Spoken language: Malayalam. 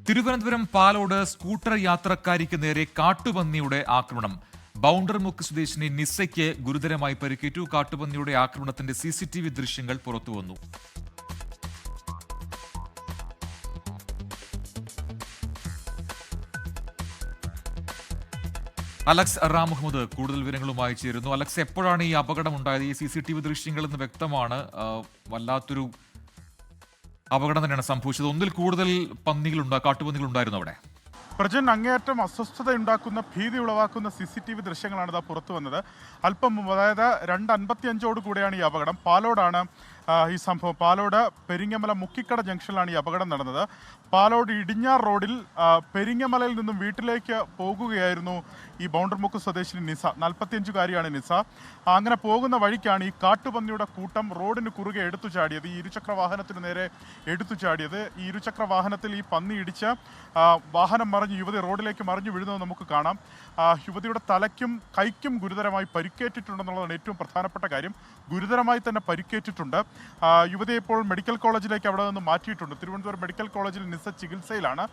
തിരുവനന്തപുരം പാലോട് സ്കൂട്ടർ യാത്രക്കാരിക്ക് നേരെ കാട്ടുപന്നിയുടെ ആക്രമണം. ബൗണ്ടർമുക്ക് സ്വദേശിനി നിസയ്ക്ക് ഗുരുതരമായി പരിക്കേറ്റു. കാട്ടുപന്നിയുടെ ആക്രമണത്തിന്റെ CCTV ദൃശ്യങ്ങൾ പുറത്തുവന്നു. അലക്സ് റാം മുഹമ്മദ് കൂടുതൽ വിവരങ്ങളുമായി ചേരുന്നു. അലക്സ്, എപ്പോഴാണ് ഈ അപകടം ഉണ്ടായത്? ഈ CCTV ദൃശ്യങ്ങളിൽ നിന്ന് വ്യക്തമാണ് വല്ലാത്തൊരു അപകടം തന്നെയാണ് സംഭവിച്ചത്. ഒന്നിൽ കൂടുതൽ കാട്ടുപന്നികൾ ഉണ്ടായിരുന്നു അവിടെ. പ്രജൻ, അങ്ങേയറ്റം അസ്വസ്ഥതയുണ്ടാക്കുന്ന ഭീതി ഉളവാക്കുന്ന CCTV ദൃശ്യങ്ങളാണ് ഇതാ പുറത്തു വന്നത്. അല്പം മുമ്പ്, അതായത് 2:55 കൂടെയാണ് ഈ അപകടം. പാലോടാണ് ഈ സംഭവം. പാലോട് പെരിങ്ങമല മുക്കിക്കട ജംഗ്ഷനിലാണ് ഈ അപകടം നടന്നത്. പാലോട് ഇടിഞ്ഞാർ റോഡിൽ പെരിങ്ങമലയിൽ നിന്നും വീട്ടിലേക്ക് പോകുകയായിരുന്നു ഈ ബൗണ്ടർമുക്ക് സ്വദേശിനി നിസ. 45-കാരിയാണ് നിസ. അങ്ങനെ പോകുന്ന വഴിക്കാണ് ഈ കാട്ടുപന്നിയുടെ കൂട്ടം റോഡിന് കുറുകെ എടുത്തു ചാടിയത്. ഈ ഇരുചക്ര വാഹനത്തിന് നേരെ എടുത്തു ചാടിയത്. ഈ ഇരുചക്ര വാഹനത്തിൽ ഈ പന്നി ഇടിച്ച് വാഹനം മറിഞ്ഞ് യുവതി റോഡിലേക്ക് മറിഞ്ഞു വീഴുന്നത് നമുക്ക് കാണാം. യുവതിയുടെ തലയ്ക്കും കൈക്കും ഗുരുതരമായി പരിക്കേറ്റിട്ടുണ്ടെന്നുള്ളതാണ് ഏറ്റവും പ്രധാനപ്പെട്ട കാര്യം. ഗുരുതരമായി തന്നെ പരിക്കേറ്റിട്ടുണ്ട്. യുവതിയെ ഇപ്പോൾ മെഡിക്കൽ കോളേജിലേക്ക് അവിടെ നിന്ന് മാറ്റിയിട്ടുണ്ട്. തിരുവനന്തപുരം മെഡിക്കൽ കോളേജിൽ നിസ ചികിത്സയിലാണ്.